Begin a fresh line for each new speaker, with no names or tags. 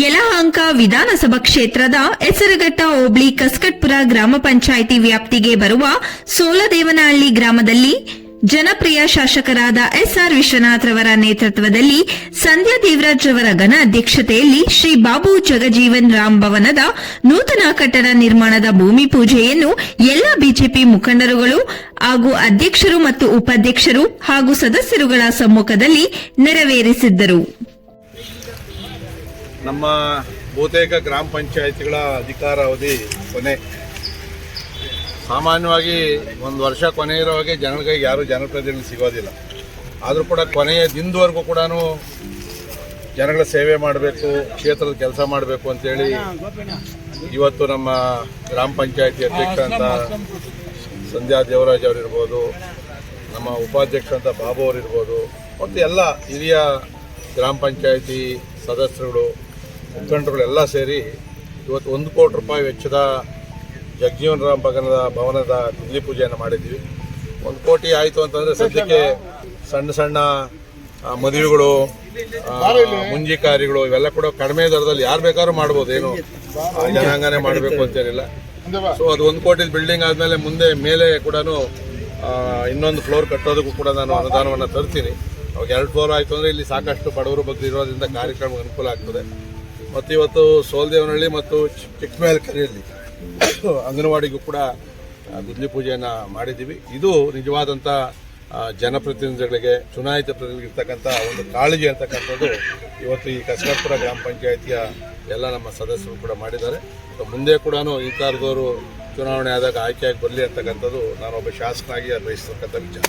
ಯಲಹಂಕ ವಿಧಾನಸಭಾ ಕ್ಷೇತ್ರದ ಹೆಸರುಘಟ್ಟ ಹೋಬಳಿ ಕಸ್ಕಟ್ಪುರ ಗ್ರಾಮ ಪಂಚಾಯಿತಿ ವ್ಯಾಪ್ತಿಗೆ ಬರುವ ಸೋಲದೇವನಹಳ್ಳಿ ಗ್ರಾಮದಲ್ಲಿ ಜನಪ್ರಿಯ ಶಾಸಕರಾದ ಎಸ್ಆರ್ ವಿಶ್ವನಾಥ್ ರವರ ನೇತೃತ್ವದಲ್ಲಿ ಸಂಧ್ಯಾ ದೇವರಾಜ್ ರವರ ಘನ ಅಧ್ಯಕ್ಷತೆಯಲ್ಲಿ ಶ್ರೀ ಬಾಬು ಜಗಜೀವನ್ ರಾಮ್ ಭವನದ ನೂತನ ಕಟ್ಟಡ ನಿರ್ಮಾಣದ ಭೂಮಿ ಪೂಜೆಯನ್ನು ಎಲ್ಲ ಬಿಜೆಪಿ ಮುಖಂಡರುಗಳು ಹಾಗೂ ಅಧ್ಯಕ್ಷರು ಮತ್ತು ಉಪಾಧ್ಯಕ್ಷರು ಹಾಗೂ ಸದಸ್ಯರುಗಳ ಸಮ್ಮುಖದಲ್ಲಿ ನೆರವೇರಿಸಿದ್ದರು.
ನಮ್ಮ ಬಹುತೇಕ ಗ್ರಾಮ ಪಂಚಾಯಿತಿಗಳ ಅಧಿಕಾರಾವಧಿ ಕೊನೆ. ಸಾಮಾನ್ಯವಾಗಿ ಒಂದು ವರ್ಷ ಕೊನೆ ಇರೋವಾಗೆ ಜನಗಳಿಗೆ ಯಾರೂ ಜನಪ್ರತಿನಿಧಿ ಸಿಗೋದಿಲ್ಲ. ಆದರೂ ಕೂಡ ಕೊನೆಯ ದಿನದವರೆಗೂ ಕೂಡ ಜನಗಳ ಸೇವೆ ಮಾಡಬೇಕು, ಕ್ಷೇತ್ರದ ಕೆಲಸ ಮಾಡಬೇಕು ಅಂತೇಳಿ ಇವತ್ತು ನಮ್ಮ ಗ್ರಾಮ ಪಂಚಾಯಿತಿ ಅಧ್ಯಕ್ಷ ಅಂತ ಸಂಧ್ಯಾ ದೇವರಾಜ್ ಅವರಿರ್ಬೋದು, ನಮ್ಮ ಉಪಾಧ್ಯಕ್ಷ ಅಂತ ಬಾಬು ಅವರಿರ್ಬೋದು, ಮತ್ತು ಎಲ್ಲ ಹಿರಿಯ ಗ್ರಾಮ ಪಂಚಾಯಿತಿ ಸದಸ್ಯರುಗಳು ಮುಖಂಡರುಗಳೆಲ್ಲ ಸೇರಿ ಇವತ್ತು 1 ಕೋಟಿ ರೂಪಾಯಿ ವೆಚ್ಚದ ಜಗಜೀವನ್ ರಾಮ್ ಭವನದ ಗುದ್ಲಿ ಪೂಜೆಯನ್ನು ಮಾಡಿದ್ದೀವಿ. 1 ಕೋಟಿ ಆಯಿತು ಅಂತಂದರೆ ಸದ್ಯಕ್ಕೆ ಸಣ್ಣ ಸಣ್ಣ ಮದುವೆಗಳು, ಮುಂಜಿ ಕಾರ್ಯಗಳು ಇವೆಲ್ಲ ಕೂಡ ಕಡಿಮೆ ದರದಲ್ಲಿ ಯಾರು ಬೇಕಾದ್ರೂ ಮಾಡ್ಬೋದು, ಏನು ಜನಾಂಗನೇ ಮಾಡಬೇಕು ಅಂತೇನಿಲ್ಲ. ಸೊ ಅದು 1 ಕೋಟಿ ಬಿಲ್ಡಿಂಗ್ ಆದಮೇಲೆ ಮುಂದೆ ಮೇಲೆ ಕೂಡ ಇನ್ನೊಂದು ಫ್ಲೋರ್ ಕಟ್ಟೋದಕ್ಕೂ ಕೂಡ ನಾನು ಅನುದಾನವನ್ನು ತರ್ತೀನಿ. ಅವಾಗ 2 ಫ್ಲೋರ್ ಆಯಿತು ಅಂದರೆ ಇಲ್ಲಿ ಸಾಕಷ್ಟು ಬಡವರು ಬಗ್ಗೆ ಇರೋದ್ರಿಂದ ಕಾರ್ಯಕ್ರಮಕ್ಕೆ ಅನುಕೂಲ ಆಗ್ತದೆ. ಮತ್ತು ಇವತ್ತು ಸೋಲದೇವನಹಳ್ಳಿ ಮತ್ತು ಚಿಕ್ಕಮೇಲ್ಕರಿಯಲ್ಲಿ ಅಂಗನವಾಡಿಗೂ ಕೂಡ ಗುದ್ಲಿ ಪೂಜೆಯನ್ನು ಮಾಡಿದ್ದೀವಿ. ಇದು ನಿಜವಾದಂಥ ಜನಪ್ರತಿನಿಧಿಗಳಿಗೆ, ಚುನಾಯಿತ ಪ್ರತಿನಿಧಿಗಳಿಗೆ ಇರ್ತಕ್ಕಂಥ ಒಂದು ಕಾಳಜಿ ಅಂತಕ್ಕಂಥದ್ದು ಇವತ್ತು ಈ ಕಸ್ಕಟ್ಪುರ ಗ್ರಾಮ ಪಂಚಾಯಿತಿಯ ಎಲ್ಲ ನಮ್ಮ ಸದಸ್ಯರು ಕೂಡ ಮಾಡಿದ್ದಾರೆ. ಮುಂದೆ ಕೂಡ ಈ ಥರದವರು ಚುನಾವಣೆ ಆದಾಗ ಆಯ್ಕೆಯಾಗಿ ಬರಲಿ ಅಂತಕ್ಕಂಥದ್ದು ನಾನೊಬ್ಬ ಶಾಸಕನಾಗಿ ಬಯಸ್ತಕ್ಕಂಥ ವಿಚಾರ.